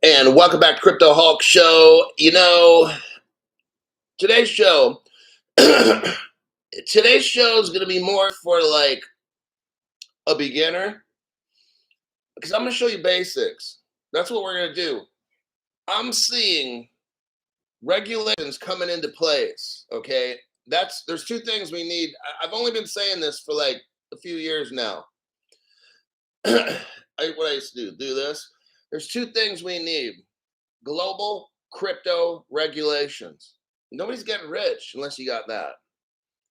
And welcome back to Crypto Hulk Show. Today's show, today's show is going to be more for like a beginner because I'm going to show you basics. That's what we're going to do. I'm seeing regulations coming into place. Okay, there's two things we need. I've only been saying this for like a few years now. What I used to do this. There's two things we need: global crypto regulations. Nobody's getting rich unless you got that.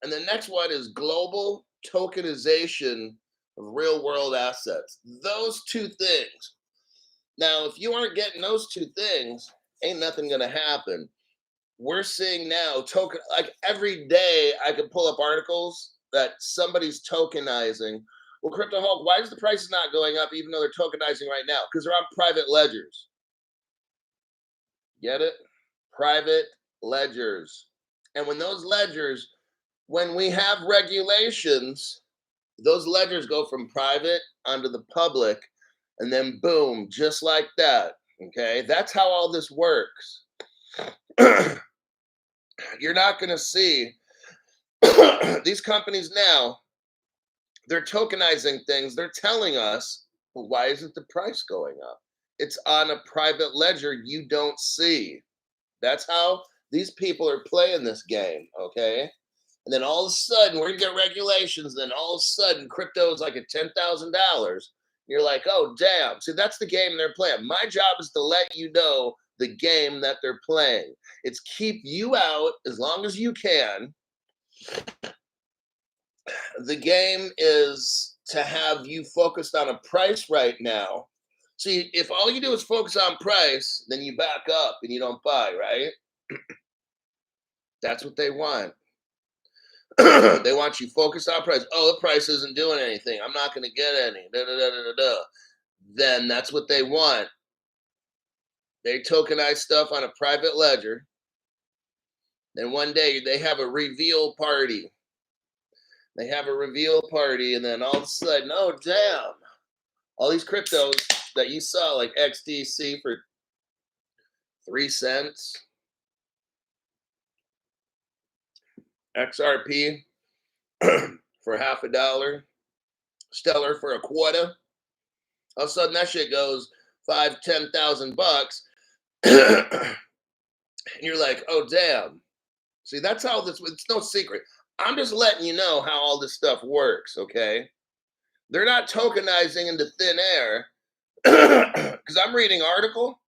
And the next one is global tokenization of real world assets. Those two things. Now, if you aren't getting those two things, ain't nothing going to happen. We're seeing now like every day I could pull up articles that somebody's tokenizing. Well, Crypto Hulk, why is the prices not going up even though they're tokenizing right now? Because they're on private ledgers. Get it? Private ledgers. And when we have regulations, those ledgers go from private onto the public, and then boom, just like that. Okay, that's how all this works. You're not going to see these companies now, they're tokenizing things. They're telling us, well, why isn't the price going up? It's on a private ledger you don't see. That's how these people are playing this game, okay? And then all of a sudden, we're going to get regulations. And then all of a sudden, crypto is like at $10,000. You're like, oh, damn. See, that's the game they're playing. My job is to let you know the game that they're playing. It's keep you out as long as you can. The game is to have you focused on a price right now. See, if all you do is focus on price, then you back up and you don't buy, right? That's what they want. They want you focused on price. Oh, the price isn't doing anything. I'm not going to get any. Then that's what they want. They tokenize stuff on a private ledger. Then one day they have a reveal party. And then all of a sudden, oh, damn. All these cryptos that you saw, like XDC for 3 cents, XRP for $0.50, Stellar for $0.25. All of a sudden, that shit goes $5,000-$10,000, and you're like, "Oh damn!" See, that's how this. It's no secret. I'm just letting you know how all this stuff works. Okay, they're not tokenizing into thin air because I'm reading article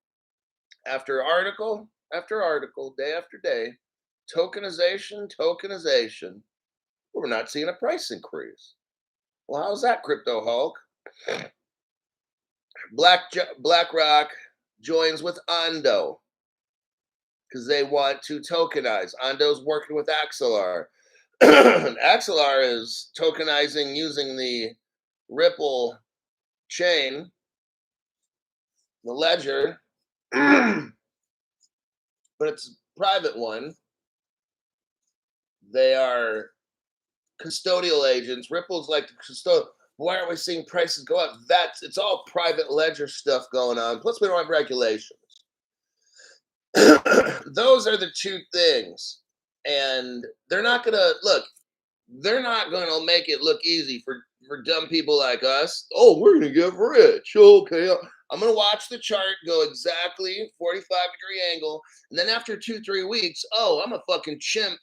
after article after article, day after day. Tokenization. We're not seeing a price increase. Well, how's that, Crypto Hulk? BlackRock joins with Ondo because they want to tokenize. Ondo's working with Axelar. Axelar is tokenizing using the Ripple chain, the ledger, but it's a private one. They are custodial agents. Ripple's like the custodial. Why are we seeing prices go up? It's all private ledger stuff going on. Plus, we don't have regulations. Those are the two things. And they're not going to make it look easy for dumb people like us. Oh, we're going to get rich. Okay. I'm going to watch the chart go exactly 45-degree angle. And then after 2-3 weeks, oh, I'm a fucking chimp.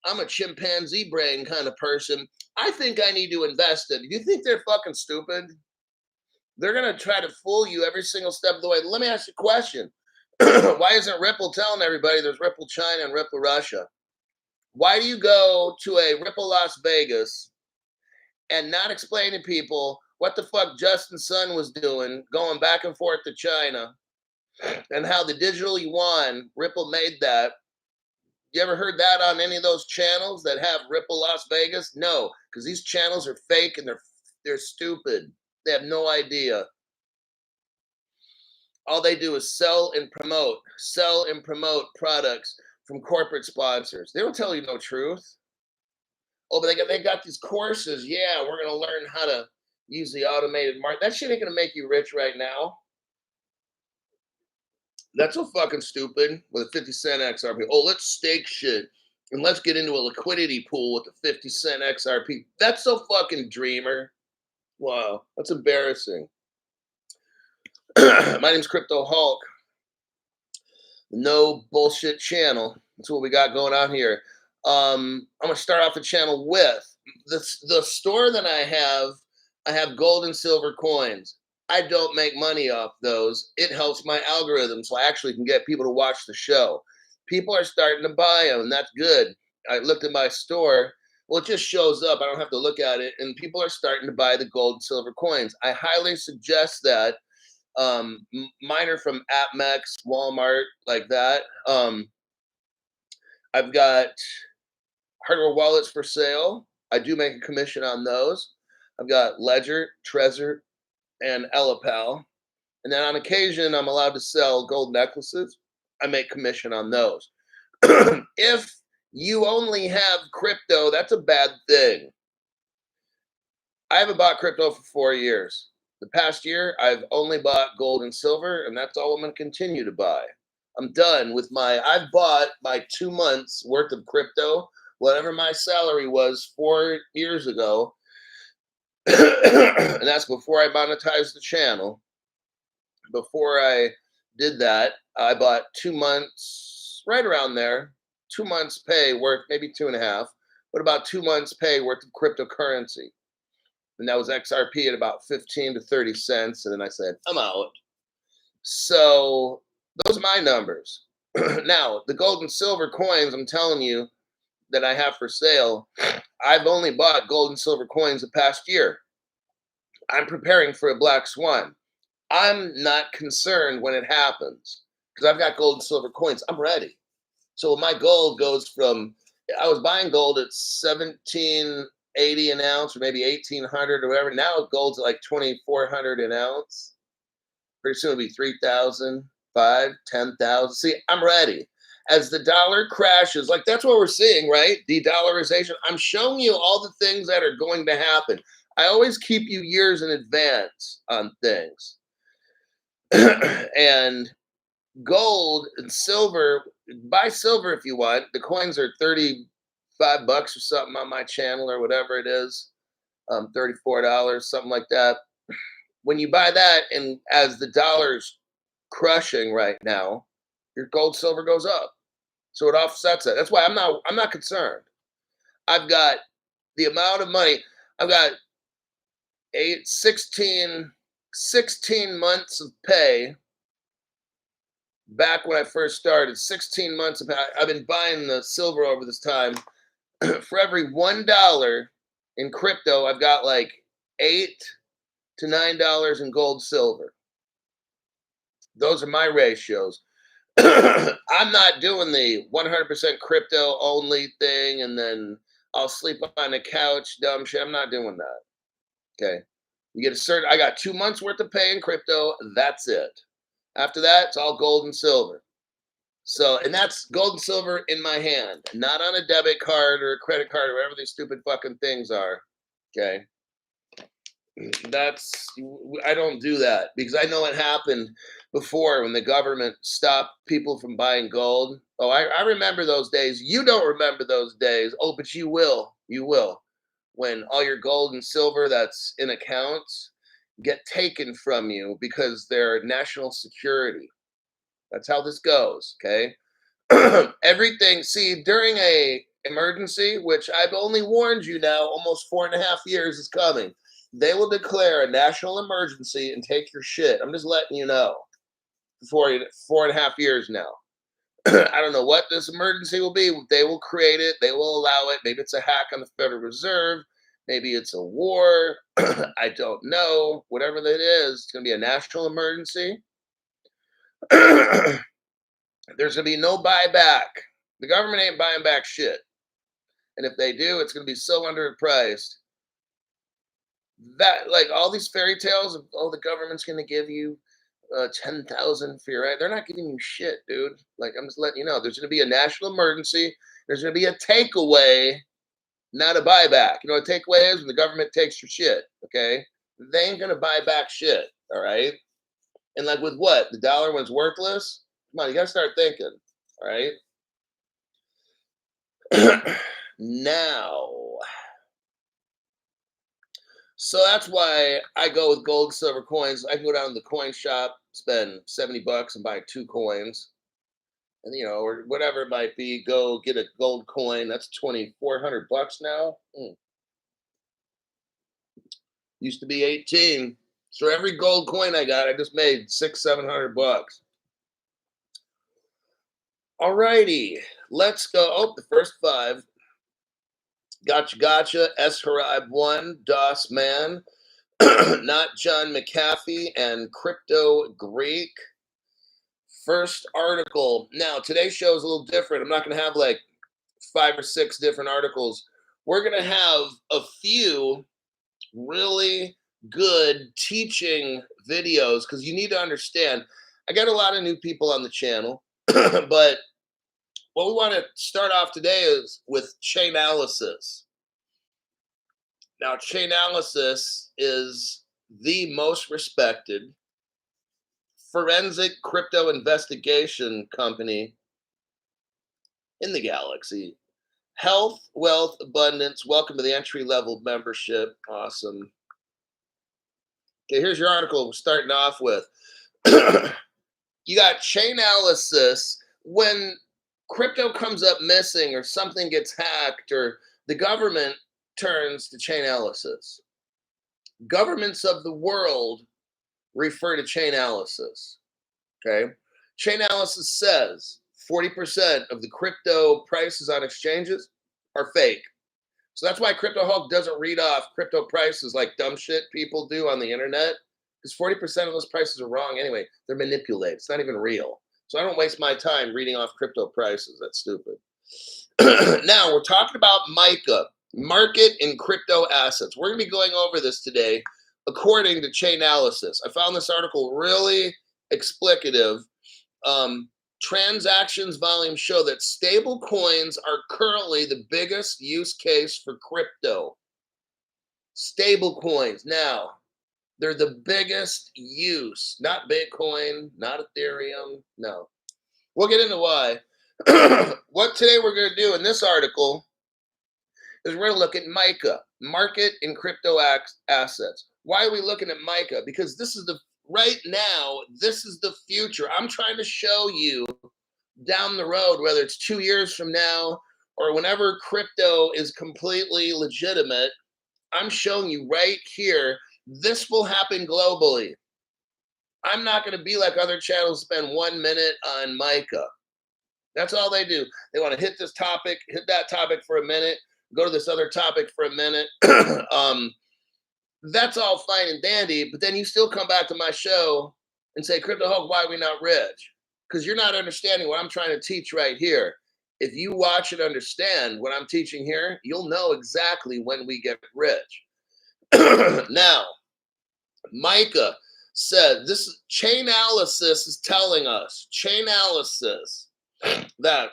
I'm a chimpanzee brain kind of person. I think I need to invest in. Do you think they're fucking stupid? They're going to try to fool you every single step of the way. Let me ask you a question. Why isn't Ripple telling everybody there's Ripple China and Ripple Russia? Why do you go to a Ripple Las Vegas and not explain to people what the fuck Justin Sun was doing, going back and forth to China, and how the digital yuan, Ripple made that? You ever heard that on any of those channels that have Ripple Las Vegas? No, because these channels are fake and they're stupid. They have no idea. All they do is sell and promote products from corporate sponsors. They don't tell you no truth. Oh, but they got these courses. Yeah, we're going to learn how to use the automated market. That shit ain't going to make you rich right now. That's so fucking stupid with a 50 cent XRP. Oh, let's stake shit and let's get into a liquidity pool with a 50 cent XRP. That's so fucking dreamer. Wow, that's embarrassing. My name's Crypto Hulk. No bullshit channel. That's what we got going on here. I'm gonna start off the channel with the store that I have. I have gold and silver coins. I don't make money off those. It helps my algorithm, so I actually can get people to watch the show. People are starting to buy them, and that's good. I looked at my store. Well, it just shows up. I don't have to look at it, and people are starting to buy the gold and silver coins. I highly suggest that. Mine are from AppMex, Walmart, like that. I've got hardware wallets for sale. I do make a commission on those. I've got Ledger, Trezor, and Elapal. And then on occasion, I'm allowed to sell gold necklaces. I make commission on those. If you only have crypto, that's a bad thing. I haven't bought crypto for 4 years. The past year, I've only bought gold and silver, and that's all I'm going to continue to buy. I'm done with I've bought my 2 months worth of crypto, whatever my salary was 4 years ago. And that's before I monetized the channel. Before I did that, I bought 2 months, right around there, 2 months pay worth, maybe 2.5, but about 2 months pay worth of cryptocurrency. And that was XRP at about 15 to 30 cents. And then I said, I'm out. So those are my numbers. Now, the gold and silver coins, I'm telling you, that I have for sale, I've only bought gold and silver coins the past year. I'm preparing for a black swan. I'm not concerned when it happens because I've got gold and silver coins. I'm ready. So my gold goes from, I was buying gold at 1780 an ounce or maybe 1800 or whatever. Now gold's at like 2400 an ounce. Pretty soon it'll be 3000, 10,000. See, I'm ready. As the dollar crashes, like that's what we're seeing, right? De-dollarization. I'm showing you all the things that are going to happen. I always keep you years in advance on things. And gold and silver, buy silver if you want. The coins are $35 or something on my channel or whatever it is, $34, something like that. When you buy that, and as the dollar's crushing right now, your gold silver goes up, so it offsets it. That's why I'm not concerned. I've got the amount of money. I've got 16 months of pay. Back when I first started, 16 months of pay. I've been buying the silver over this time. For every $1 in crypto, I've got like $8 to $9 in gold silver. Those are my ratios. I'm not doing the 100% crypto only thing and then I'll sleep on the couch, dumb shit. I'm not doing that. Okay. You get a certain, I got 2 months worth of pay in crypto. That's it. After that, it's all gold and silver. So, and that's gold and silver in my hand, not on a debit card or a credit card or whatever these stupid fucking things are. Okay. I don't do that because I know it happened before when the government stopped people from buying gold. Oh, I remember those days. You don't remember those days. Oh, but you will. You will. When all your gold and silver that's in accounts get taken from you because they're national security. That's how this goes, okay? Everything, see, during a emergency, which I've only warned you now, almost 4.5 years is coming. They will declare a national emergency and take your shit. I'm just letting you know. 4.5 years now. I don't know what this emergency will be. They will create it. They will allow it. Maybe it's a hack on the Federal Reserve. Maybe it's a war. I don't know. Whatever that is, it's going to be a national emergency. There's going to be no buyback. The government ain't buying back shit. And if they do, it's going to be so underpriced. That, like all these fairy tales of, oh, the government's going to give you 10,000 for your right. They're not giving you shit, dude. Like, I'm just letting you know. There's going to be a national emergency. There's going to be a takeaway, not a buyback. You know what a takeaway is? When the government takes your shit, okay? They ain't going to buy back shit, all right? And like with what? The dollar was worthless? Come on, you gotta start thinking. All right. Now, so that's why I go with gold, silver coins. I can go down to the coin shop, spend $70 and buy 2 coins, and or whatever it might be. Go get a gold coin. That's $2,400 now. Used to be 18. So every gold coin I got, I just made $600-700. All righty, let's go. Oh, the first 5. Gotcha. S. Harib 1, DOS Man, Not John McAfee, and Crypto Greek. First article. Now, today's show is a little different. I'm not going to have like 5 or 6 different articles. We're going to have a few really good teaching videos because you need to understand. I got a lot of new people on the channel, but what we want to start off today is with Chainalysis. Now, Chainalysis is the most respected forensic crypto investigation company in the galaxy. Health, wealth, abundance. Welcome to the entry-level membership. Awesome. Okay, here's your article we're starting off with. You got Chainalysis. When crypto comes up missing or something gets hacked or the government turns to Chainalysis. Governments of the world refer to Chainalysis. Okay? Chainalysis says 40% of the crypto prices on exchanges are fake. So that's why Crypto Hulk doesn't read off crypto prices like dumb shit people do on the internet. Because 40% of those prices are wrong anyway. They're manipulated. It's not even real. So I don't waste my time reading off crypto prices. That's stupid. Now, we're talking about MiCA, market in crypto assets. We're going to be going over this today according to Chainalysis. I found this article really explicative. Transactions volume show that stable coins are currently the biggest use case for crypto. Stable coins. Now, they're the biggest use, not Bitcoin, not Ethereum. No. We'll get into why. What today we're going to do in this article is we're going to look at MiCA, market in crypto assets. Why are we looking at MiCA? Because this is right now, this is the future. I'm trying to show you down the road, whether it's 2 years from now or whenever crypto is completely legitimate, I'm showing you right here, this will happen globally. I'm not going to be like other channels, spend 1 minute on MiCA. That's all they do. They want to hit this topic, hit that topic for a minute, go to this other topic for a minute. That's all fine and dandy, but then you still come back to my show and say, Crypto Hulk, why are we not rich? Because you're not understanding what I'm trying to teach right here. If you watch and understand what I'm teaching here, you'll know exactly when we get rich. Now, MiCA said, this Chainalysis is telling us, Chainalysis, that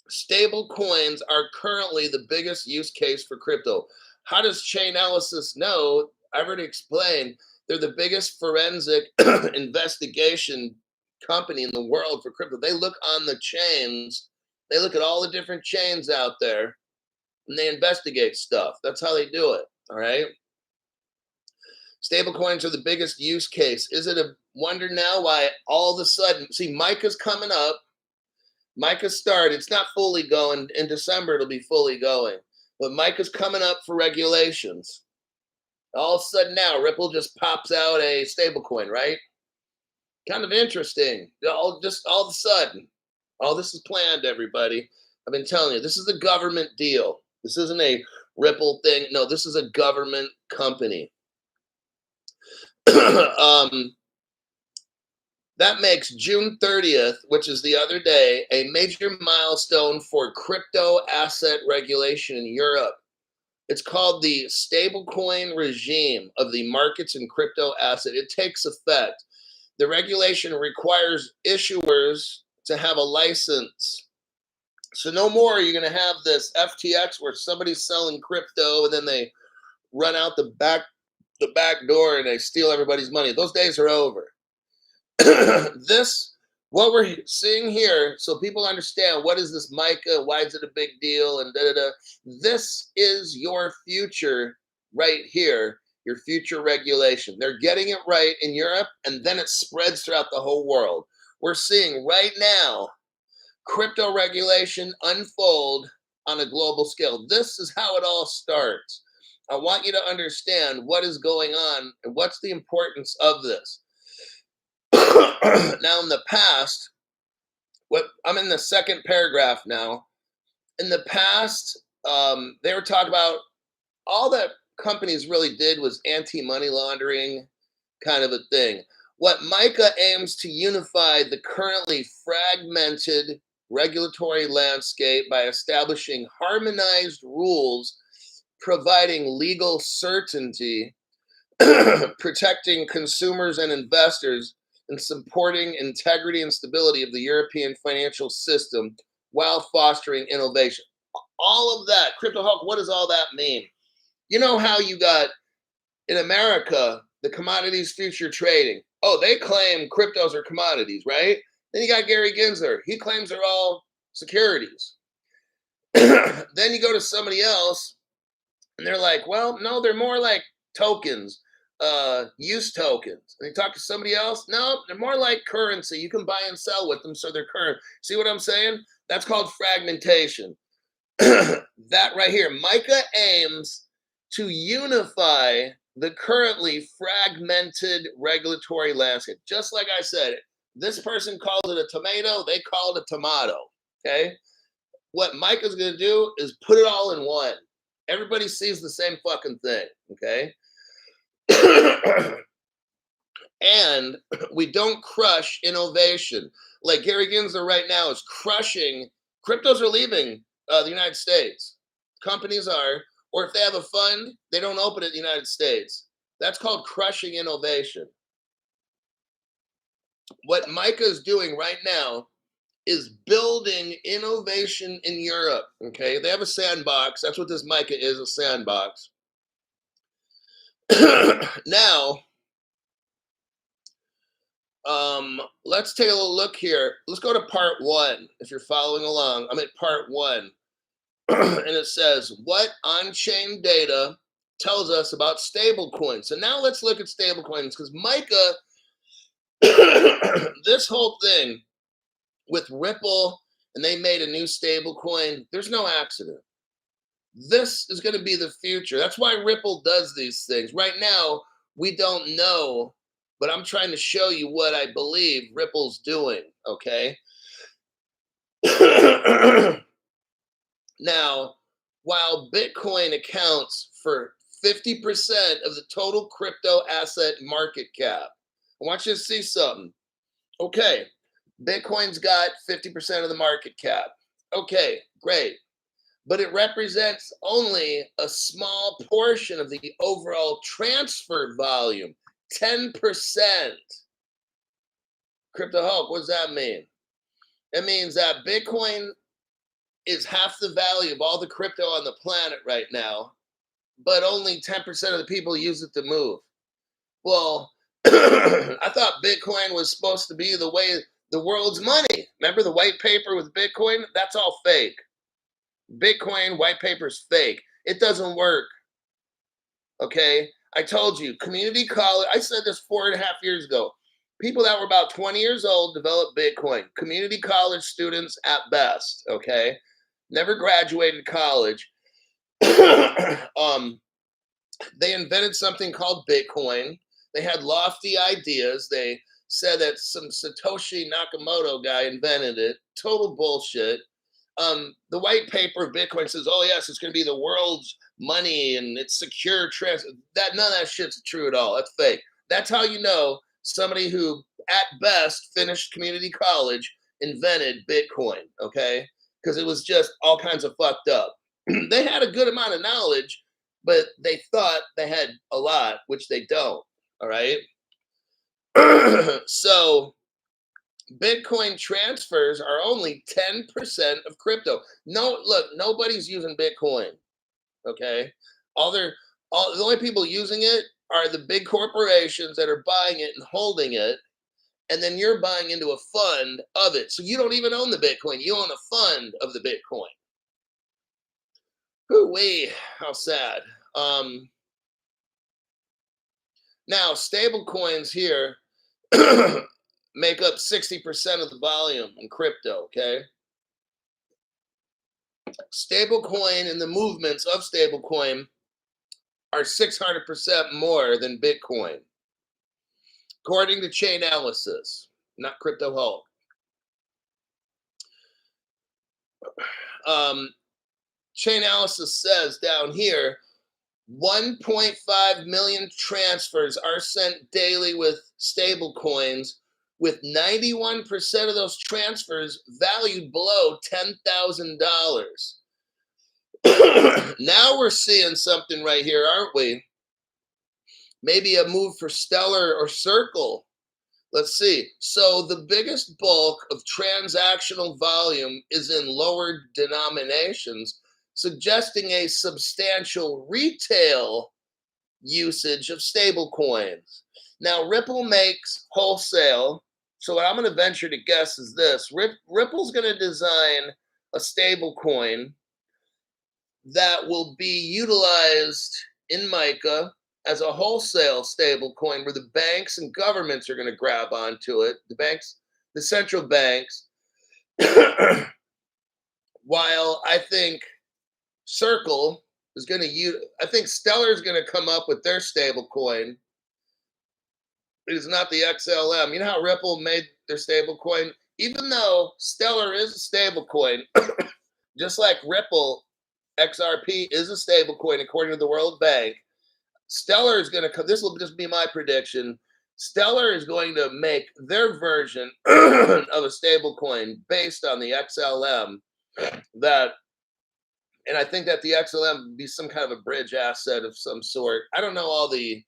stable coins are currently the biggest use case for crypto. How does Chainalysis know? I've already explained. They're the biggest forensic investigation company in the world for crypto. They look on the chains. They look at all the different chains out there, and they investigate stuff. That's how they do it, all right? Stable coins are the biggest use case. Is it a wonder now why all of a sudden, see, MiCA's coming up. MiCA started. It's not fully going. In December, it'll be fully going. But MiCA's coming up for regulations. All of a sudden now, Ripple just pops out a stablecoin, right? Kind of interesting. Just all of a sudden. All this is planned, everybody. I've been telling you, this is a government deal. This isn't a Ripple thing. No, this is a government company. That makes June 30th, which is the other day, a major milestone for crypto asset regulation in Europe. It's called the stablecoin regime of the markets and crypto asset. It takes effect. The regulation requires issuers to have a license. So no more are you going to have this FTX where somebody's selling crypto and then they run out the back door and they steal everybody's money. Those days are over. This what we're seeing here, so people understand what is this MiCA, why is it a big deal, and da da da. This is your future right here, your future regulation. They're getting it right in Europe, and then it spreads throughout the whole world. We're seeing right now crypto regulation unfold on a global scale. This is how it all starts. I want you to understand what is going on and what's the importance of this. Now, in the past, what I'm in the second paragraph now. In the past, they were talking about all that companies really did was anti-money laundering kind of a thing. What MiCA aims to unify the currently fragmented regulatory landscape by establishing harmonized rules, providing legal certainty, protecting consumers and investors, and supporting integrity and stability of the European financial system while fostering innovation. All of that, Crypto Hulk, what does all that mean? You know how you got in America the commodities future trading? Oh, they claim cryptos are commodities, right? Then you got Gary Gensler. He claims they're all securities. Then you go to somebody else and they're like, well, no, they're more like tokens, use tokens. And you talk to somebody else, no, they're more like currency. You can buy and sell with them, so they're current. See what I'm saying? That's called fragmentation. That right here, MiCA aims to unify the currently fragmented regulatory landscape. Just like I said, this person calls it a tomato, they call it a tomato. Okay. What MiCA's going to do is put it all in one. Everybody sees the same fucking thing. Okay. And we don't crush innovation. Like Gary Gensler right now is crushing. Cryptos are leaving the United States. Companies are, or if they have a fund, they don't open it in the United States. That's called crushing innovation. What MiCA is doing right now is building innovation in Europe. Okay, they have a sandbox. That's what this MiCA is, a sandbox. Now, let's take a little look here. Let's go to part one. If you're following along, I'm at part one. And it says, what on-chain data tells us about stablecoins. So now let's look at stablecoins, because MiCA, this whole thing with Ripple, and they made a new stablecoin, there's no accident. This is going to be the future. That's why Ripple does these things. Right now, we don't know, but I'm trying to show you what I believe Ripple's doing, okay? Now, while Bitcoin accounts for 50% of the total crypto asset market cap, I want you to see something. Okay, Bitcoin's got 50% of the market cap. Okay, great. But it represents only a small portion of the overall transfer volume, 10%. Crypto Hulk, what does that mean? It means that Bitcoin is half the value of all the crypto on the planet right now, but only 10% of the people use it to move. Well, I thought Bitcoin was supposed to be the way the world's money. Remember the white paper with Bitcoin? That's all fake. Bitcoin white paper is fake. It doesn't work. Okay. I told you, community college. I said this 4.5 years ago. People that were about 20 years old developed Bitcoin. Community college students at best. Okay. Never graduated college. They invented something called Bitcoin. They had lofty ideas. They said that some Satoshi Nakamoto guy invented it. Total bullshit. The white paper of Bitcoin says, oh, yes, it's going to be the world's money and it's secure transfer. None of that shit's true at all. That's fake. That's how you know somebody who, at best, finished community college invented Bitcoin, okay? Because it was just all kinds of fucked up. They had a good amount of knowledge, but they thought they had a lot, which they don't, all right? So Bitcoin transfers are only 10% of crypto. No, look, nobody's using Bitcoin, okay? The only people using it are the big corporations that are buying it and holding it, and then you're buying into a fund of it. So you don't even own the Bitcoin. You own a fund of the Bitcoin. Ooh-wee, how sad. Now, stable coins here make up 60% of the volume in crypto, okay? Stablecoin and the movements of stablecoin are 600% more than Bitcoin, according to Chainalysis, not Crypto Hulk. Chainalysis says down here, 1.5 million transfers are sent daily with stable coins, with 91% of those transfers valued below $10,000. Now we're seeing something right here, aren't we? Maybe a move for Stellar or Circle. Let's see. So the biggest bulk of transactional volume is in lower denominations, suggesting a substantial retail usage of stable coins. Now, Ripple makes wholesale. So what I'm going to venture to guess is this. Ripple's going to design a stable coin that will be utilized in MiCA as a wholesale stable coin where the banks and governments are going to grab onto it. The banks, the central banks. While I think Circle is going to use, I think Stellar is going to come up with their stable coin. It is not the XLM. You know how Ripple made their stable coin? Even though Stellar is a stable coin, just like Ripple, XRP is a stable coin according to the World Bank, Stellar is going to come. This will just be my prediction. Stellar is going to make their version of a stable coin based on the XLM that, and I think that the XLM would be some kind of a bridge asset of some sort. I don't know all the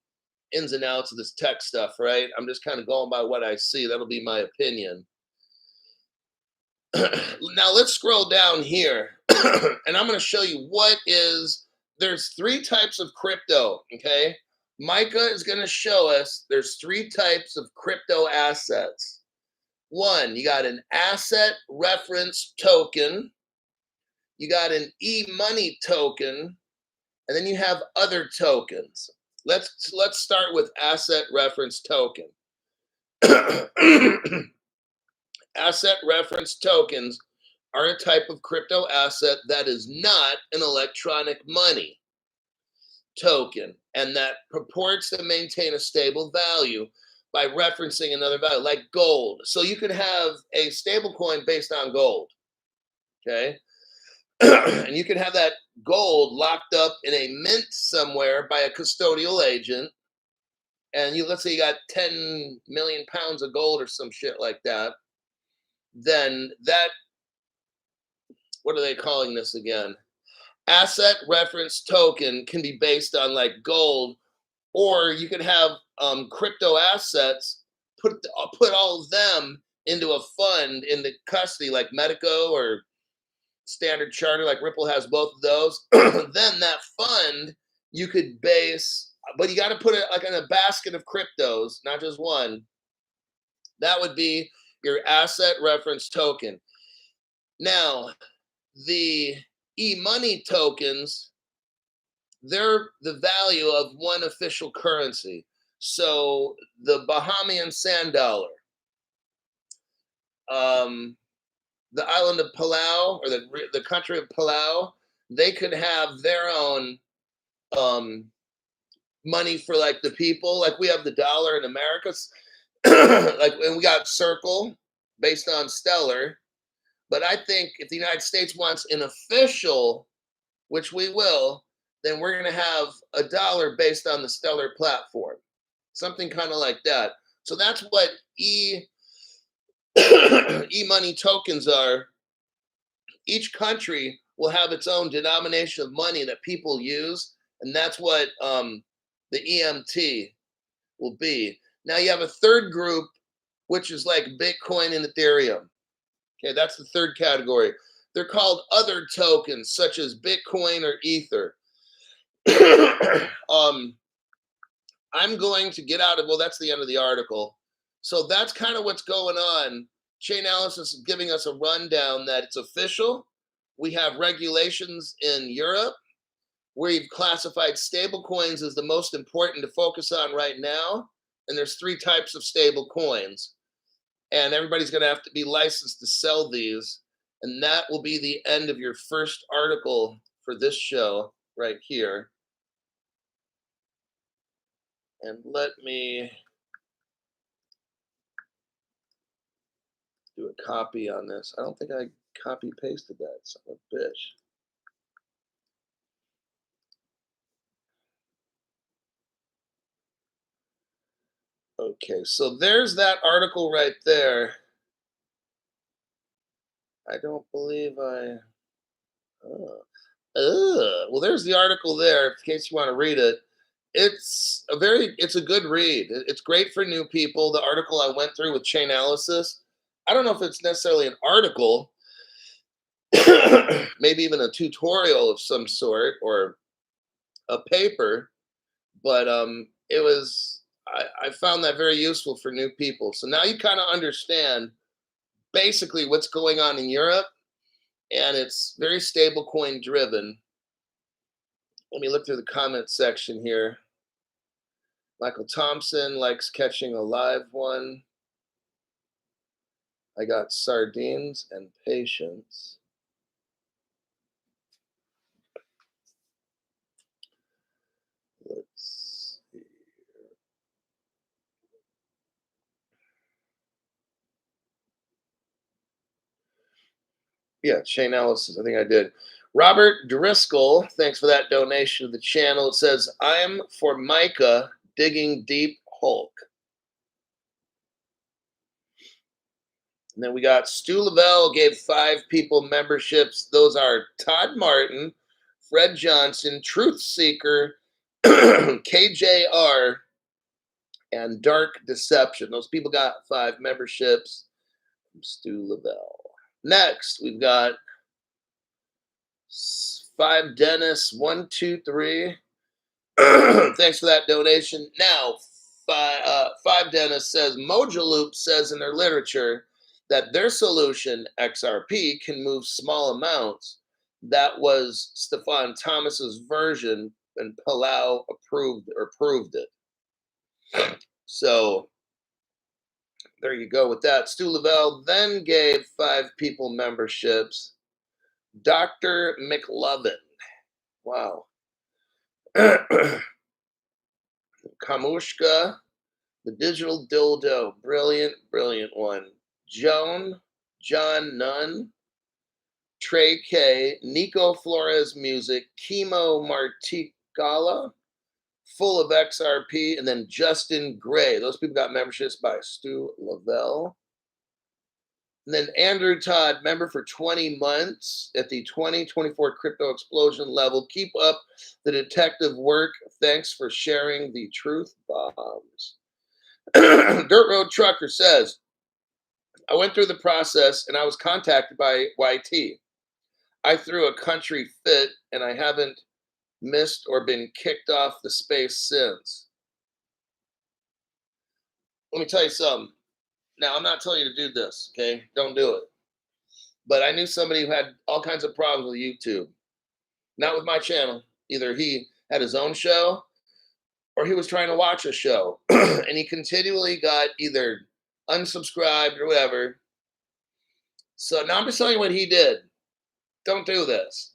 ins and outs of this tech stuff, right? I'm just kind of going by what I see. That'll be my opinion. Now let's scroll down here and I'm going to show you there's three types of crypto, okay? MiCA is going to show us there's three types of crypto assets. One, you got an asset reference token, you got an e-money token, and then you have other tokens. Let's start with asset reference token. Asset reference tokens are a type of crypto asset that is not an electronic money token and that purports to maintain a stable value by referencing another value, like gold. So you could have a stable coin based on gold, okay? And you can have that gold locked up in a mint somewhere by a custodial agent. And let's say you got 10 million pounds of gold or some shit like that. Then that, what are they calling this again? Asset reference token can be based on like gold, or you could have crypto assets, put all of them into a fund in the custody like Medico or Standard Charter, like Ripple has both of those. Then that fund you could base, but you got to put it like in a basket of cryptos, not just one. That would be your asset reference token. Now, the e-money tokens, they're the value of one official currency. So the Bahamian sand dollar, the island of Palau, or the country of Palau, they could have their own money for like the people. Like we have the dollar in America, like, and we got Circle based on Stellar. But I think if the United States wants an official, which we will, then we're going to have a dollar based on the Stellar platform, something kind of like that. So that's what e-money tokens are. Each country will have its own denomination of money that people use, and that's what the EMT will be. Now you have a third group, which is like Bitcoin and Ethereum. Okay, that's the third category. They're called other tokens, such as Bitcoin or Ether. I'm going to get out of, well, that's the end of the article. So that's kind of what's going on. Chainalysis is giving us a rundown that it's official. We have regulations in Europe. We've classified stablecoins as the most important to focus on right now. And there's three types of stable coins. And everybody's going to have to be licensed to sell these. And that will be the end of your first article for this show right here. And let me do a copy on this. I don't think I copy pasted that, son of a bitch. Okay, so there's that article right there. I don't believe I. Well, there's the article there. In case you want to read it, it's a good read. It's great for new people. The article I went through with Chainalysis. I don't know if it's necessarily an article, maybe even a tutorial of some sort or a paper, but it was. I found that very useful for new people. So now you kind of understand basically what's going on in Europe, and it's very stable coin driven. Let me look through the comment section here. Michael Thompson likes catching a live one. I got sardines and patience. Let's see. Yeah, Chainalysis. I think I did. Robert Driscoll, thanks for that donation to the channel. It says, I'm for MiCA digging deep Hulk. And then we got Stu Lavelle gave 5 people memberships. Those are Todd Martin, Fred Johnson, Truth Seeker, KJR, and Dark Deception. Those people got 5 memberships from Stu Lavelle. Next, we've got 5 Dennis, 123. Thanks for that donation. Now, 5 Dennis says Mojaloop says in their literature that their solution, XRP, can move small amounts. That was Stefan Thomas's version, and Palau approved or proved it. So there you go with that. Stu Lavelle then gave 5 people memberships. Dr. McLovin. Wow. Kamushka, the digital dildo. Brilliant, brilliant one. John Nunn, Trey K, Nico Flores Music, Chemo Marticala, Full of XRP, and then Justin Gray. Those people got memberships by Stu Lavelle. And then Andrew Todd, member for 20 months at the 2024 crypto explosion level. Keep up the detective work. Thanks for sharing the truth bombs. Dirt Road Trucker says, I went through the process and I was contacted by YT. I threw a country fit and I haven't missed or been kicked off the space since. Let me tell you something. Now, I'm not telling you to do this, okay? Don't do it. But I knew somebody who had all kinds of problems with YouTube. Not with my channel. Either he had his own show or he was trying to watch a show. And he continually got either unsubscribed or whatever. So now I'm just telling you what he did. Don't do this.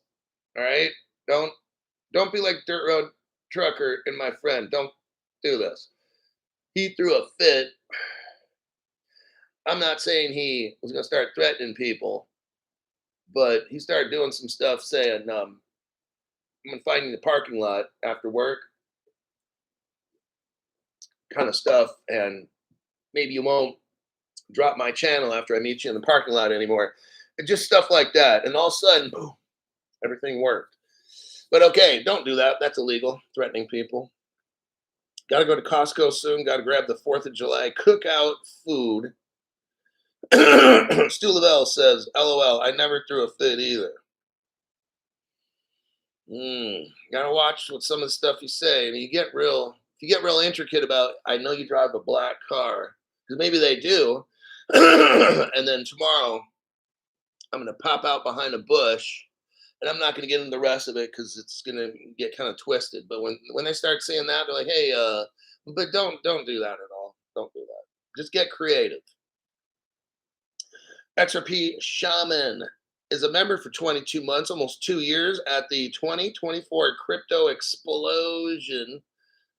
All right? Don't be like Dirt Road Trucker and my friend. Don't do this. He threw a fit. I'm not saying he was going to start threatening people, but he started doing some stuff saying, I'm going to find you in the parking lot after work, kind of stuff, and maybe you won't drop my channel after I meet you in the parking lot anymore. And just stuff like that. And all of a sudden, boom, everything worked. But okay, don't do that. That's illegal, threatening people. Got to go to Costco soon. Got to grab the 4th of July cookout food. Stu Lavelle says, LOL, I never threw a fit either. Gotta watch what some of the stuff you say. I mean, if you get real intricate about, I know you drive a black car. because maybe they do. And then tomorrow I'm going to pop out behind a bush, and I'm not going to get into the rest of it because it's going to get kind of twisted. But when they start saying that, they're like, hey, but don't do that at all. Don't do that. Just get creative. XRP Shaman is a member for 22 months, almost 2 years at the 2024 crypto explosion.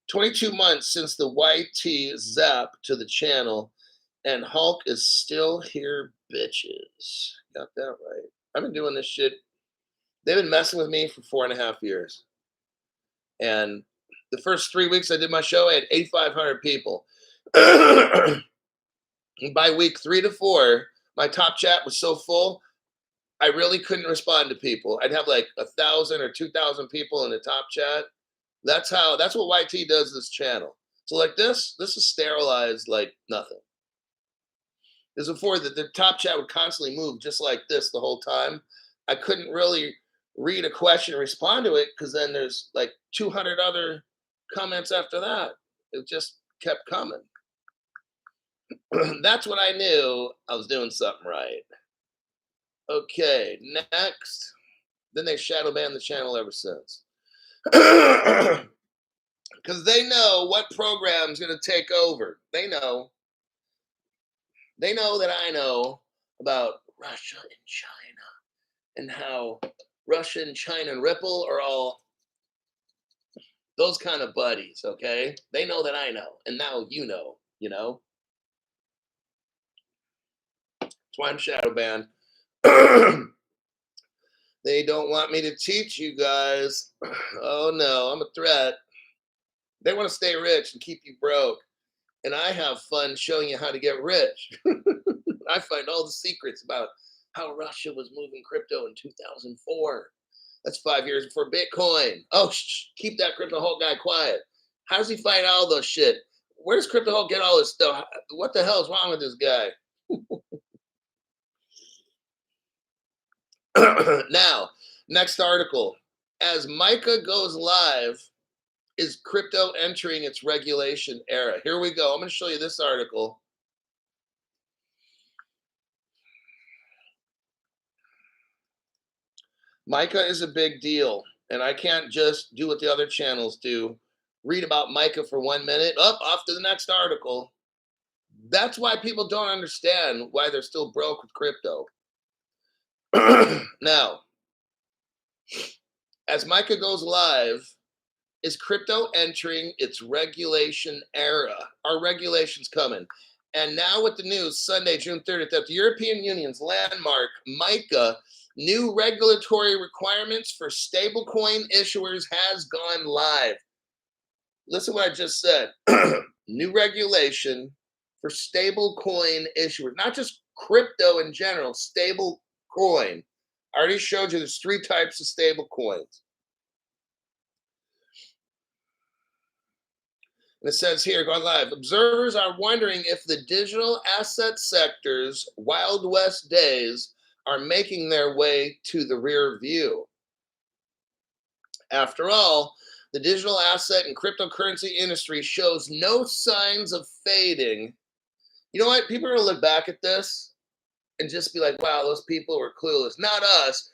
22 months since the YT zap to the channel, and Hulk is still here, bitches. Got that right. I've been doing this shit. They've been messing with me for 4.5 years. And the first 3 weeks I did my show, I had 8,500 people. By week 3 to 4, my top chat was so full, I really couldn't respond to people. I'd have like 1,000 or 2,000 people in the top chat. That's what YT does this channel. So like this is sterilized like nothing. Because before the top chat would constantly move just like this the whole time. I couldn't really read a question and respond to it because then there's like 200 other comments after that. It just kept coming. That's when I knew I was doing something right. Okay, next. Then they shadow banned the channel ever since. Because they know what program's going to take over. They know that I know about Russia and China and how Russia and China and Ripple are all those kind of buddies, okay? They know that I know, and now you know. That's why I'm shadow banned. They don't want me to teach you guys. Oh no, I'm a threat. They want to stay rich and keep you broke. And I have fun showing you how to get rich. I find all the secrets about how Russia was moving crypto in 2004. That's 5 years before Bitcoin. Oh, keep that Crypto Hulk guy quiet. How does he find all those shit? Where does Crypto Hulk get all this stuff? What the hell is wrong with this guy? Now, next article. As MiCA goes live, is crypto entering its regulation era? Here we go. I'm going to show you this article. MiCA is a big deal, and I can't just do what the other channels do. Read about MiCA for 1 minute, off to the next article. That's why people don't understand why they're still broke with crypto. Now, as MiCA goes live, is crypto entering its regulation era? Our regulation's coming. And now with the news, Sunday, June 30th, that the European Union's landmark MiCA new regulatory requirements for stablecoin issuers has gone live. Listen what I just said. New regulation for stablecoin issuers, not just crypto in general, stablecoin. I already showed you there's 3 types of stablecoins. And it says here, going live, observers are wondering if the digital asset sector's Wild West days are making their way to the rear view. After all, the digital asset and cryptocurrency industry shows no signs of fading. You know what? People are going to look back at this and just be like, wow, those people were clueless. Not us.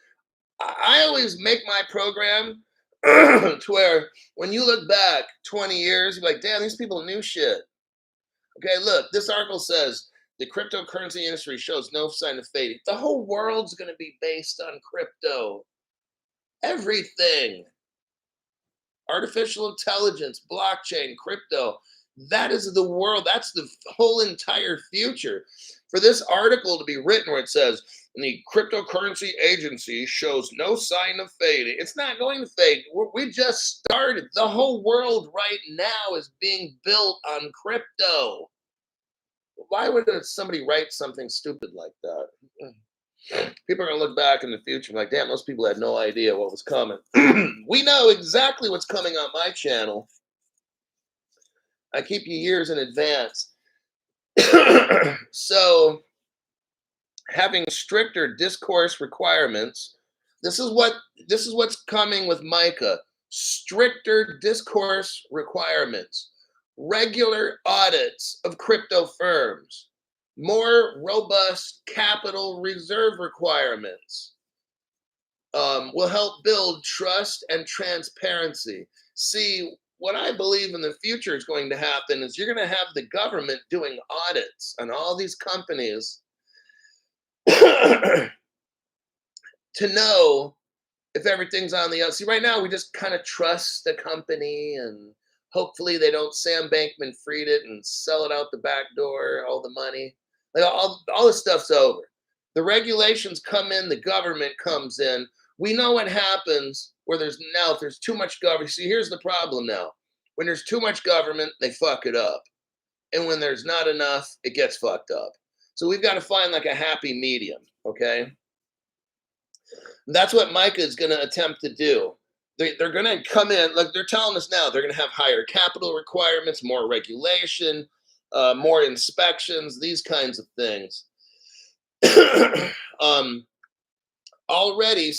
I always make my program to where when you look back 20 years, you're like, damn, these people knew shit. Okay, look, this article says the cryptocurrency industry shows no sign of fading. The whole world's going to be based on crypto. Everything. Artificial intelligence, blockchain, crypto. That is the world. That's the whole entire future. For this article to be written where it says, the cryptocurrency agency shows no sign of fading. It's not going to fade. We just started. The whole world right now is being built on crypto. Why would somebody write something stupid like that? People are going to look back in the future and like, damn, those people had no idea what was coming. We know exactly what's coming on my channel. I keep you years in advance. So having stricter discourse requirements, this is what's coming with MiCA. Stricter discourse requirements. regular audits of crypto firms, more robust capital reserve requirements, will help build trust and transparency. See, what I believe in the future is going to happen is you're going to have the government doing audits on all these companies to know if everything's on the up. See, right now we just kind of trust the company and hopefully they don't Sam Bankman Fried it and sell it out the back door, all the money. Like all this stuff's over. The regulations come in, the government comes in. We know what happens where there's now, if there's too much government. See, here's the problem now. When there's too much government, they fuck it up. And when there's not enough, it gets fucked up. So we've got to find like a happy medium, okay? That's what MiCA is going to attempt to do. They're going to come in, like they're telling us now, they're going to have higher capital requirements, more regulation, more inspections, these kinds of things. Already,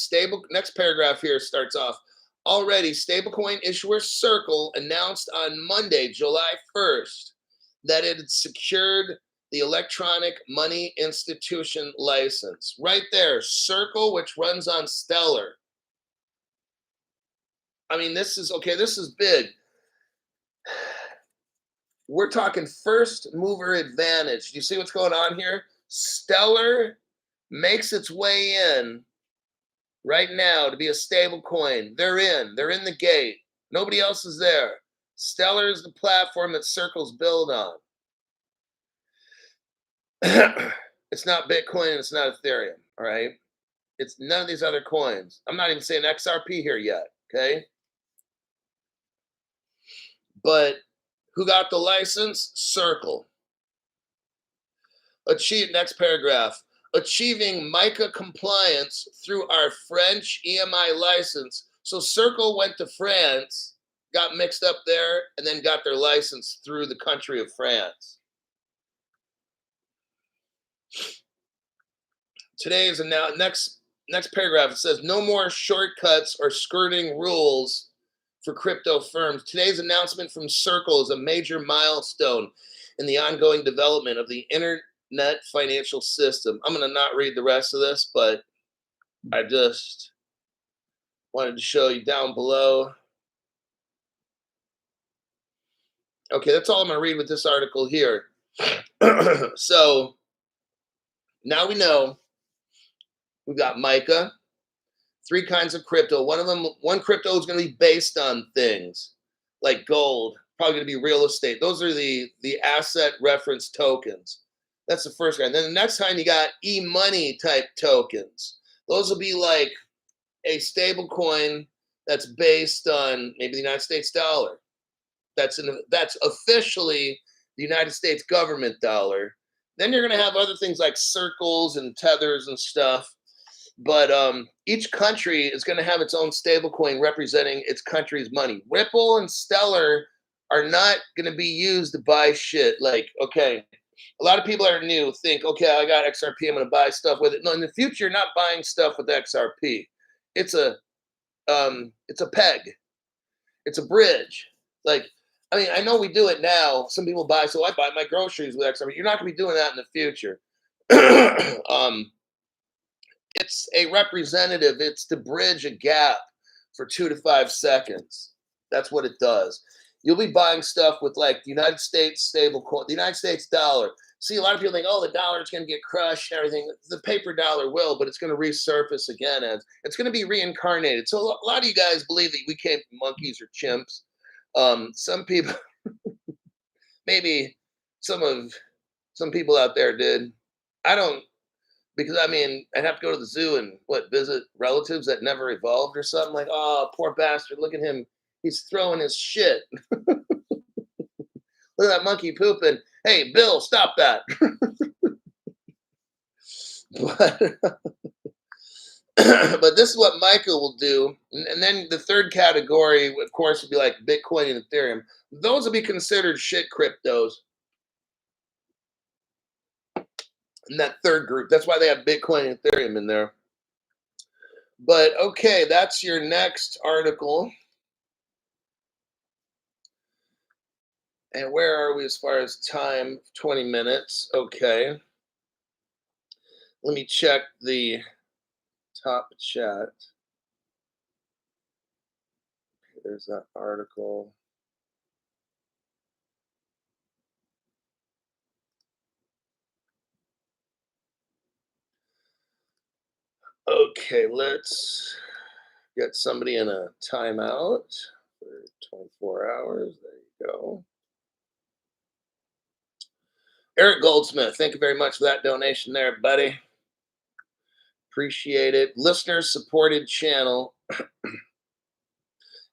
next paragraph here starts off. Already, stablecoin issuer Circle announced on Monday, July 1st, that it had secured the electronic money institution license. Right there, Circle, which runs on Stellar. I mean, this is big. We're talking first mover advantage. Do you see what's going on here? Stellar makes its way in right now to be a stable coin. They're in the gate. Nobody else is there. Stellar is the platform that Circle's built on. It's not Bitcoin, it's not Ethereum, all right? It's none of these other coins. I'm not even saying XRP here yet, okay? But who got the license? Circle. Next paragraph. Achieving MiCA compliance through our French EMI license. So Circle went to France, got mixed up there, and then got their license through the country of France. Today is now next paragraph. It says no more shortcuts or skirting rules for crypto firms. Today's announcement from Circle is a major milestone in the ongoing development of the internet financial system. I'm going to not read the rest of this, but I just wanted to show you down below. Okay, that's all I'm going to read with this article here. So now we know we've got MiCA, 3 kinds of crypto. One crypto is going to be based on things like gold, probably going to be real estate. Those are the asset reference tokens. That's the first kind. Then the next kind, you got e-money type tokens. Those will be like a stable coin that's based on maybe the United States dollar. That's officially the United States government dollar. Then you're going to have other things like circles and tethers and stuff. But each country is going to have its own stablecoin representing its country's money. Ripple and Stellar are not going to be used to buy shit. Like, okay, a lot of people that are new think, okay, I got XRP, I'm going to buy stuff with it. No, in the future, you're not buying stuff with XRP. It's a peg. It's a bridge. Like, I mean, I know we do it now. Some people buy, so I buy my groceries with XRP. You're not going to be doing that in the future. It's a representative. It's to bridge a gap for 2 to 5 seconds. That's what it does. You'll be buying stuff with like the United States stable coin, the United States dollar. See, a lot of people think, oh, the dollar is going to get crushed and everything. The paper dollar will, but it's going to resurface again as it's going to be reincarnated. So a lot of you guys believe that we came from monkeys or chimps. Some people, maybe some people out there did. I don't. Because I mean, I'd have to go to the zoo and visit relatives that never evolved or something. Like, oh, poor bastard! Look at him; he's throwing his shit. Look at that monkey pooping. Hey, Bill, stop that! but this is what MiCA will do, and then the third category, of course, would be like Bitcoin and Ethereum. Those will be considered shit cryptos. In that third group. That's why they have Bitcoin and Ethereum in there. But okay, that's your next article. And where are we as far as time? 20 minutes. Okay. Let me check the top chat. There's that article. Okay, let's get somebody in a timeout for 24 hours. There you go. Eric Goldsmith, thank you very much for that donation there, buddy. Appreciate it. Listener supported channel.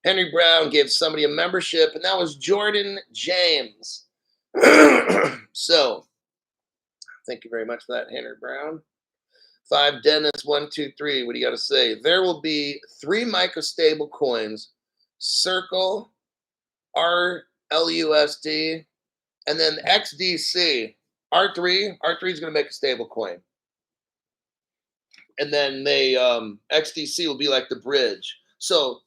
Henry Brown gave somebody a membership, and that was Jordan James. So, thank you very much for that, Henry Brown. 5 Dennis 123. What do you got to say? There will be 3 MiCA stable coins: Circle, RLUSD, and then XDC. R3 is going to make a stable coin, and then they XDC will be like the bridge. So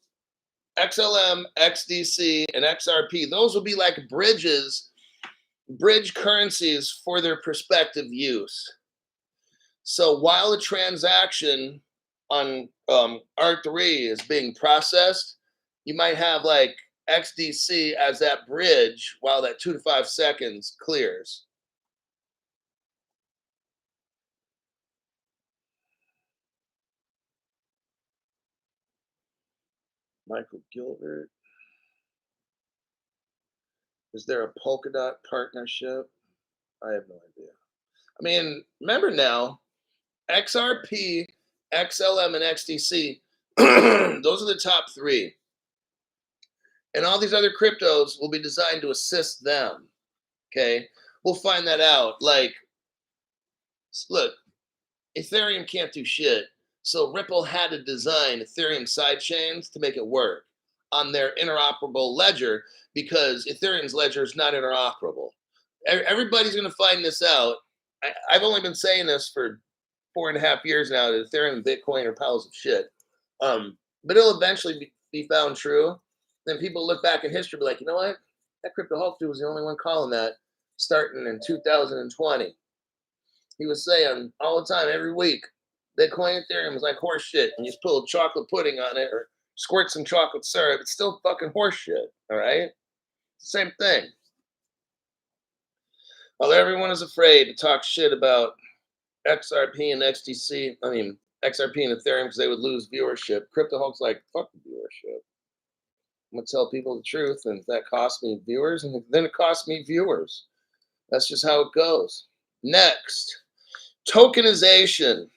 XLM, XDC, and XRP, those will be like bridge currencies for their prospective use. So while a transaction on R3 is being processed, you might have like XDC as that bridge while that 2 to 5 seconds clears. Michael Gilbert. Is there a Polkadot partnership? I have no idea. I mean, remember now, XRP, XLM, and XDC, those are the top 3. And all these other cryptos will be designed to assist them. Okay? We'll find that out. Like, look, Ethereum can't do shit. So Ripple had to design Ethereum sidechains to make it work on their interoperable ledger, because Ethereum's ledger is not interoperable. Everybody's going to find this out. I've only been saying this for 4.5 years now, that Ethereum and Bitcoin are piles of shit. But it'll eventually be found true. Then people look back in history and be like, you know what? That Crypto Hulk dude was the only one calling that starting in 2020. He was saying all the time, every week, Bitcoin Ethereum was like horse shit. And you just put a chocolate pudding on it or squirt some chocolate syrup. It's still fucking horse shit. All right? Same thing. While everyone is afraid to talk shit about XRP and XDC, XRP and Ethereum, because they would lose viewership, Crypto Hulk's like, fuck the viewership. I'm going to tell people the truth, and if that costs me viewers, and then it costs me viewers. That's just how it goes. Next, tokenization.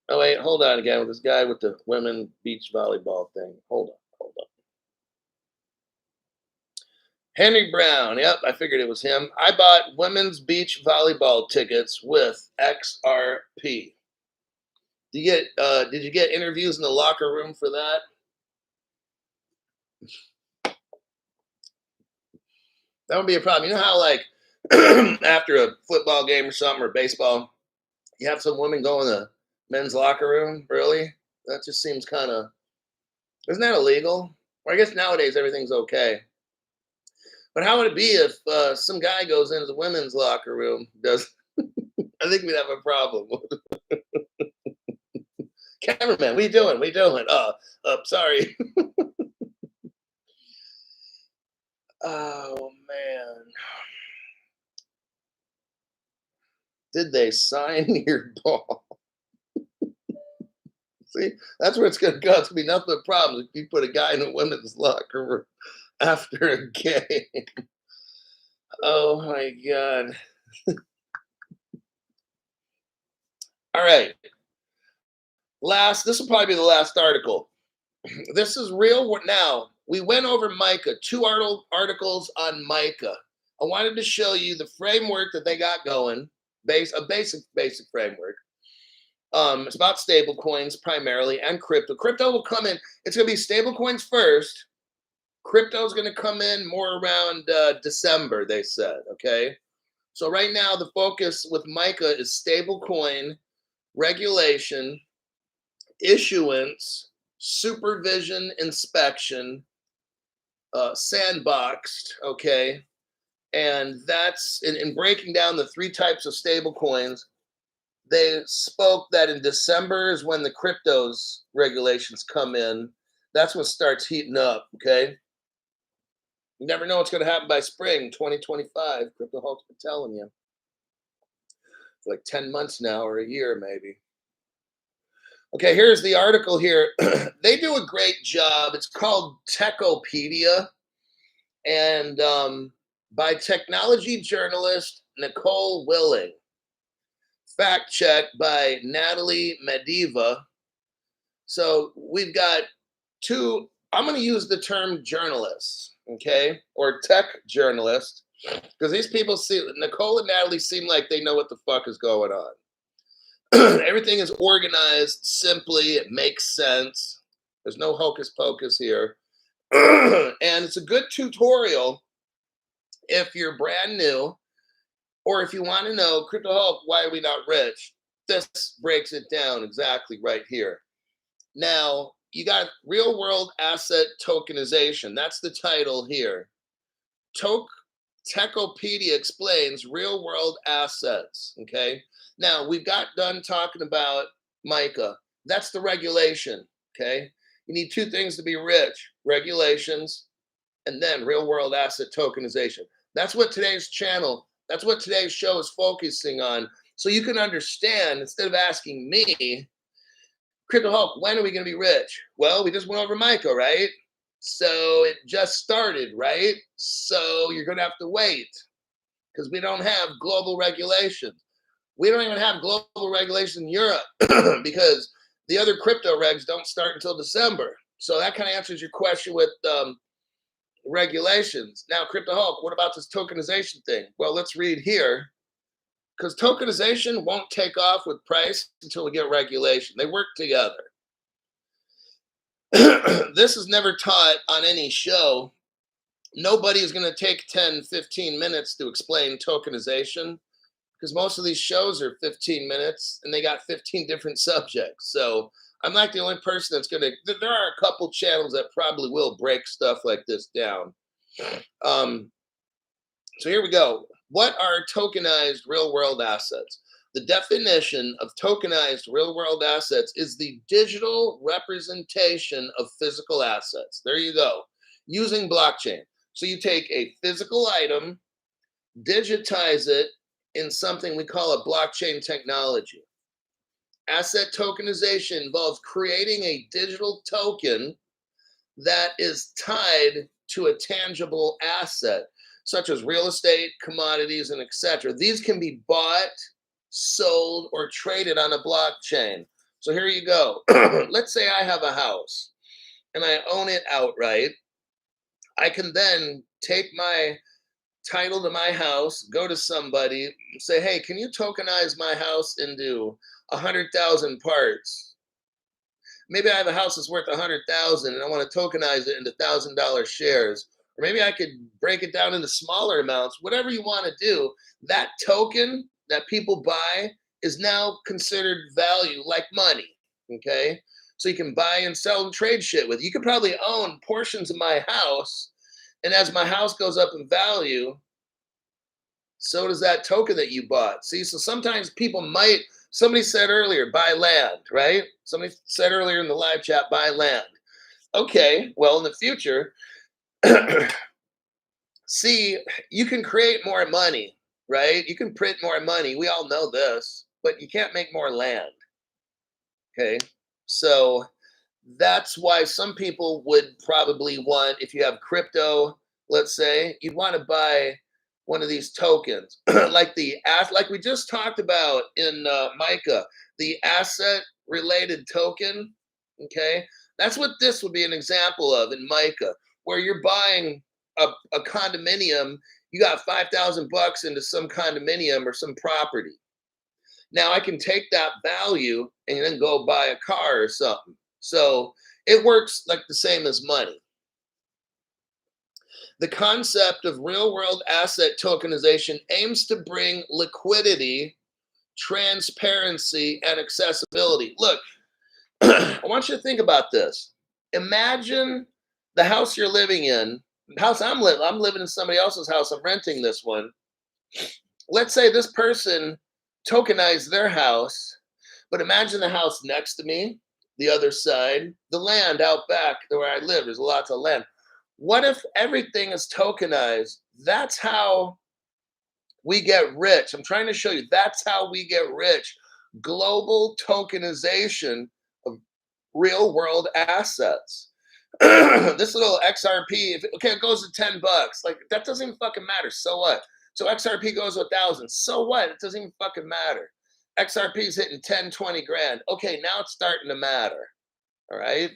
Oh, wait, hold on again with this guy with the women beach volleyball thing. Hold on. Henry Brown. Yep, I figured it was him. I bought women's beach volleyball tickets with XRP. Did you get interviews in the locker room for that? That would be a problem. You know how, like, after a football game or something, or baseball, you have some women go in the men's locker room? Really? That just seems kind of, isn't that illegal? Or I guess nowadays everything's okay. But how would it be if some guy goes into the women's locker room? I think we'd have a problem. Cameraman, what are you doing? What are you doing? Sorry. Oh, man. Did they sign your ball? See, that's where it's going to go. It's going to be nothing but problems if you put a guy in a women's locker room after a game. Oh, my God. All right. This will probably be the last article. This is real now. We went over MiCA, 2 articles on MiCA. I wanted to show you the framework that they got going, a basic framework. It's about stable coins primarily and crypto. Crypto will come in. It's going to be stable coins first. Crypto is going to come in more around December, they said. Okay. So right now, the focus with MiCA is stable coin, regulation, issuance, supervision, inspection, sandboxed, okay? And that's in breaking down the three types of stable coins. They spoke that in December is when the cryptos regulations come in. That's when it starts heating up, okay? You never know what's going to happen by spring 2025. Crypto Hulk's been telling you. It's like 10 months now or a year, maybe. Okay, here's the article here. They do a great job. It's called Techopedia, and by technology journalist Nicole Willing. Fact check by Natalie Mediva. So we've got two, I'm going to use the term journalists, okay, or tech journalists, because these people see, Nicole and Natalie seem like they know what the fuck is going on. Everything is organized simply, it makes sense. There's no hocus pocus here. And it's a good tutorial if you're brand new, or if you want to know, Crypto Hulk, why are we not rich? This breaks it down exactly right here. Now, you got real world asset tokenization. That's the title here. Techopedia explains real world assets. Okay. Now, we've got done talking about MiCA. That's the regulation. Okay. You need two things to be rich: regulations and then real world asset tokenization. That's what today's channel, that's what today's show is focusing on. So you can understand, instead of asking me, Crypto Hulk, when are we going to be rich? Well, we just went over MiCA, right? So it just started, right? So you're going to have to wait because we don't have global regulations. We don't even have global regulations in Europe because the other crypto regs don't start until December. So that kind of answers your question with regulations. Now, Crypto Hulk, what about this tokenization thing? Well, let's read here, because tokenization won't take off with price until we get regulation. They work together. This is never taught on any show. Nobody is going to take 10, 15 minutes to explain tokenization, because most of these shows are 15 minutes and they got 15 different subjects. So I'm not the only person that's going to, there are a couple channels that probably will break stuff like this down. So here we go. What are tokenized real world assets? The definition of tokenized real world assets is the digital representation of physical assets. There you go. Using blockchain. So you take a physical item, digitize it in something we call a blockchain technology. Asset tokenization involves creating a digital token that is tied to a tangible asset, such as real estate, commodities, and etc. These can be bought, sold, or traded on a blockchain. So here you go. Let's say I have a house and I own it outright. I can then take my title to my house, go to somebody, say, hey, can you tokenize my house into 100,000 parts? Maybe I have a house that's worth 100,000 and I want to tokenize it into $1,000 shares. Or maybe I could break it down into smaller amounts. Whatever you want to do, that token that people buy is now considered value, like money. Okay. So you can buy and sell and trade shit with. You could probably own portions of my house. And as my house goes up in value, so does that token that you bought. See, so sometimes people might, somebody said earlier, buy land, right? Somebody said earlier in the live chat, buy land. Okay, well, in the future, see, you can create more money, right? You can print more money. We all know this, but you can't make more land. Okay, so that's why some people would probably want, if you have crypto, let's say, you'd want to buy one of these tokens, like like we just talked about in MiCA, the asset related token. Okay, that's what this would be an example of in MiCA, where you're buying a condominium. You got 5,000 bucks into some condominium or some property. Now I can take that value and then go buy a car or something. So it works like the same as money. The concept of real-world asset tokenization aims to bring liquidity, transparency, and accessibility. Look, I want you to think about this. Imagine the house you're living in House I'm living in somebody else's house. I'm renting this one. Let's say this person tokenized their house, but imagine the house next to me, the other side, the land out back where I live. There's lots of land. What if everything is tokenized? That's how we get rich. I'm trying to show you that's how we get rich. Global tokenization of real world assets. This little XRP, if okay, it goes to $10. Like that doesn't even fucking matter. So what? So XRP goes to 1,000. So what? It doesn't even fucking matter. XRP is hitting 10, 20 grand. Okay, now it's starting to matter. All right.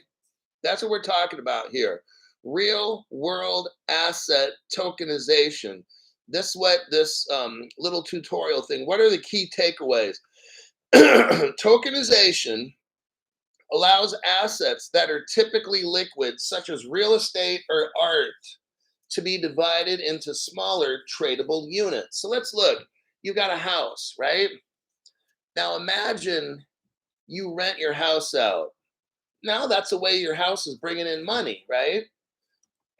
That's what we're talking about here. Real world asset tokenization. This what this little tutorial thing. What are the key takeaways? Tokenization allows assets that are typically liquid, such as real estate or art, to be divided into smaller tradable units. So let's look. You got a house, right? Now imagine you rent your house out. Now that's the way your house is bringing in money, right?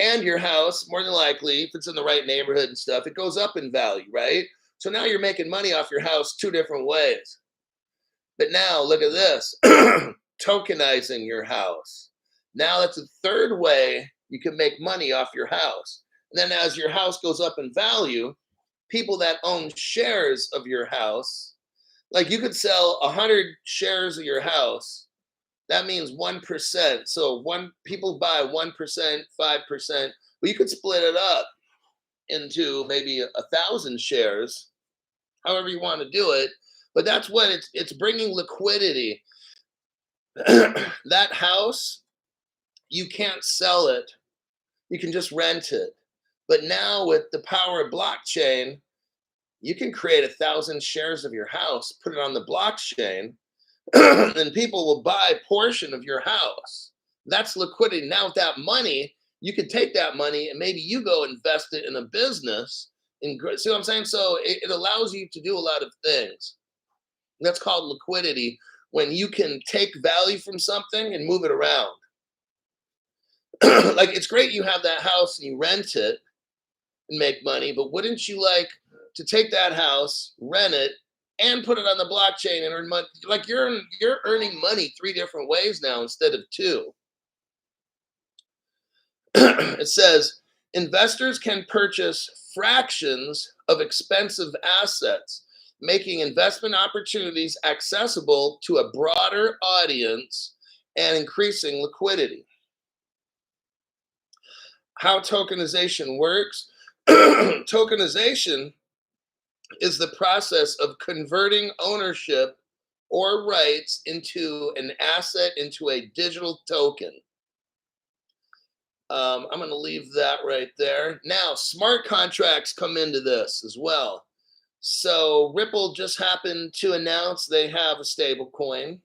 And your house, more than likely, if it's in the right neighborhood and stuff, it goes up in value, right? So now you're making money off your house two different ways. But now look at this. Tokenizing your house. Now that's a third way you can make money off your house. And then as your house goes up in value, people that own shares of your house, like you could sell 100 shares of your house. That means 1%. So people buy 1%, 5%. But you could split it up into maybe 1,000 shares, however you want to do it. But that's what it's bringing liquidity. That house, you can't sell it. You can just rent it. But now with the power of blockchain, you can create 1,000 shares of your house, put it on the blockchain, and people will buy a portion of your house. That's liquidity. Now with that money, you can take that money and maybe you go invest it in a business. See what I'm saying? So it allows you to do a lot of things. That's called liquidity, when you can take value from something and move it around. Like it's great you have that house and you rent it and make money, but wouldn't you like to take that house, rent it, and put it on the blockchain and earn money? Like you're earning money three different ways now instead of two. It says investors can purchase fractions of expensive assets, making investment opportunities accessible to a broader audience and increasing liquidity. How tokenization works? Tokenization is the process of converting ownership or rights into an asset, into a digital token. I'm going to leave that right there. Now, smart contracts come into this as well. So Ripple just happened to announce they have a stable coin.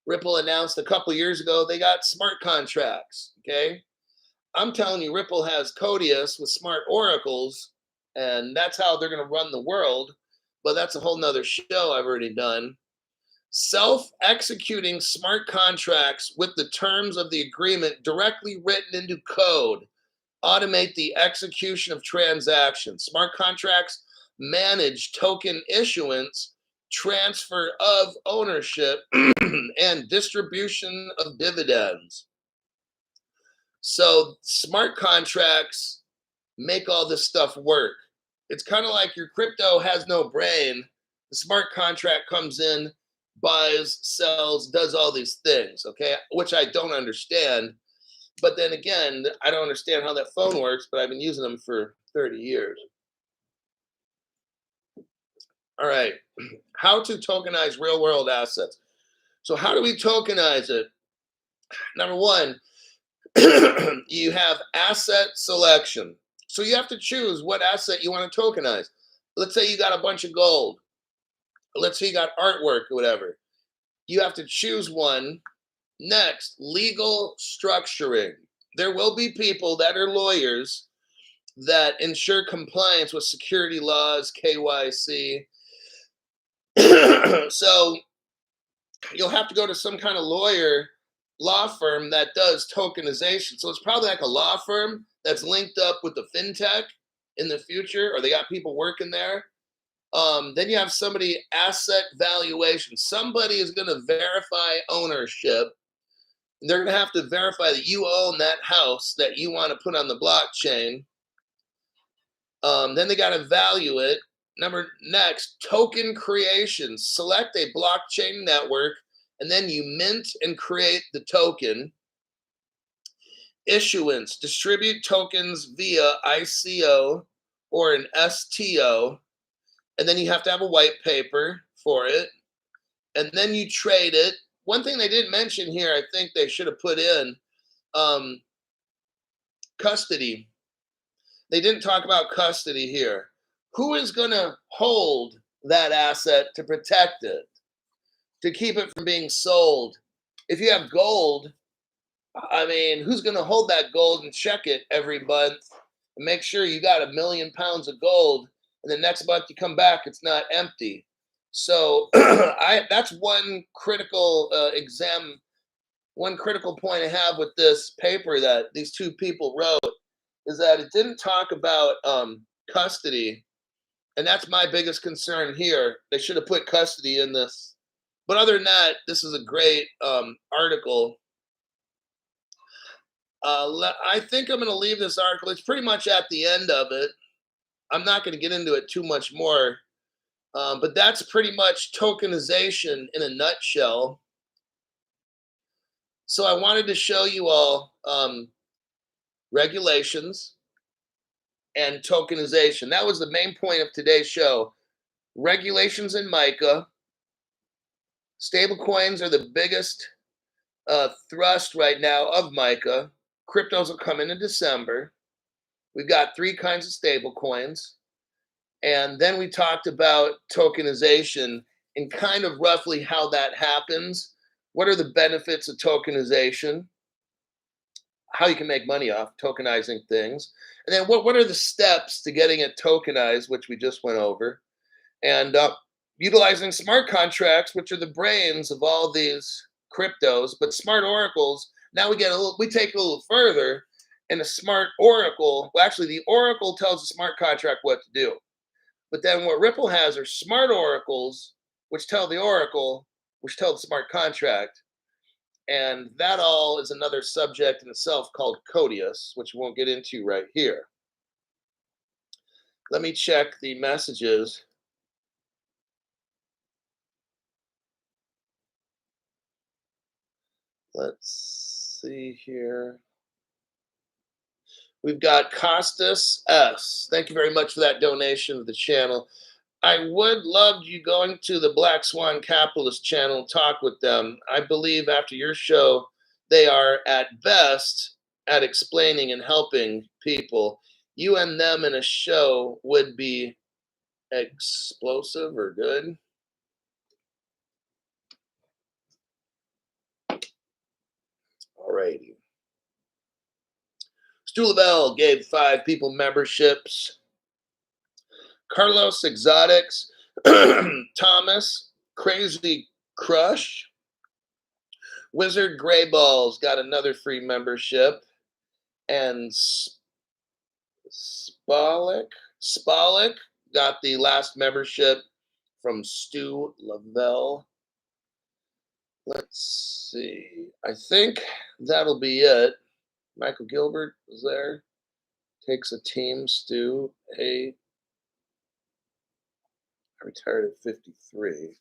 Ripple announced a couple years ago they got smart contracts. Okay. I'm telling you, Ripple has Codius with smart oracles, and that's how they're going to run the world. But that's a whole nother show I've already done. Self-executing smart contracts with the terms of the agreement directly written into code automate the execution of transactions. Smart contracts manage token issuance, transfer of ownership, and distribution of dividends. So smart contracts make all this stuff work. It's kind of like your crypto has no brain. The smart contract comes in, buys, sells, does all these things, okay? Which I don't understand. But then again, I don't understand how that phone works, but I've been using them for 30 years. All right. How to tokenize real world assets. So how do we tokenize it? Number one, you have asset selection. So you have to choose what asset you want to tokenize. Let's say you got a bunch of gold. Let's say you got artwork or whatever. You have to choose one. Next, legal structuring. There will be people that are lawyers that ensure compliance with security laws, KYC. So you'll have to go to some kind of lawyer law firm that does tokenization. So it's probably like a law firm that's linked up with the fintech in the future, or they got people working there. Then you have somebody asset valuation. Somebody is going to verify ownership. They're going to have to verify that you own that house that you want to put on the blockchain. Then they got to value it. Next, token creation. Select a blockchain network, and then you mint and create the token. Issuance. Distribute tokens via ICO or an STO. And then you have to have a white paper for it. And then you trade it. One thing they didn't mention here, I think they should have put in custody. They didn't talk about custody here. Who is going to hold that asset to protect it, to keep it from being sold? If you have gold, I mean, who's going to hold that gold and check it every month and make sure you got 1 million pounds of gold, and the next month you come back, it's not empty? So that's one critical one critical point I have with this paper that these two people wrote is that it didn't talk about custody. And that's my biggest concern here. They should have put custody in this. But other than that, this is a great article. I think I'm going to leave this article. It's pretty much at the end of it. I'm not going to get into it too much more. But that's pretty much tokenization in a nutshell. So I wanted to show you all regulations and tokenization. That was the main point of today's show. Regulations in MiCA. Stablecoins are the biggest thrust right now of MiCA. Cryptos will come in December. We've got 3 kinds of stablecoins. And then we talked about tokenization and kind of roughly how that happens. What are the benefits of tokenization? How you can make money off tokenizing things. And then what are the steps to getting it tokenized, which we just went over. And utilizing smart contracts, which are the brains of all these cryptos. But smart oracles, now we take it a little further. And a smart oracle, well, actually the oracle tells the smart contract what to do. But then what Ripple has are smart oracles, which tell the oracle, which tell the smart contract. And that all is another subject in itself called Codius, which we won't get into right here. Let me check the messages. Let's see here. We've got Costas S. Thank you very much for that donation to the channel. I would love you going to the Black Swan Capitalist channel and talk with them. I believe after your show, they are at best at explaining and helping people. You and them in a show would be explosive or good. Alrighty. Stu Lavelle gave 5 people memberships. Carlos Exotics, Thomas, Crazy Crush, Wizard Gray Balls got another free membership, and Spalik got the last membership from Stu Lavelle. Let's see. I think that'll be it. Michael Gilbert is there. Takes a team, Stu. I retired at 53.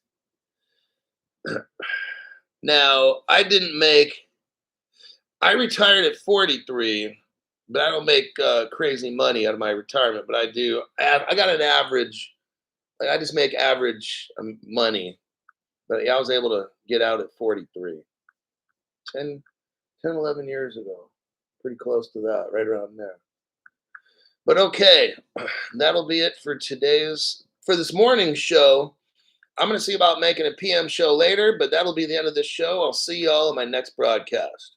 Now, I retired at 43, but I don't make crazy money out of my retirement, but I do. I got an average, I just make average money, but I was able to get out at 43. 10, 11 years ago. Pretty close to that, right around there. But okay, that'll be it for this morning's show. I'm going to see about making a PM show later, but that'll be the end of this show. I'll see you all in my next broadcast.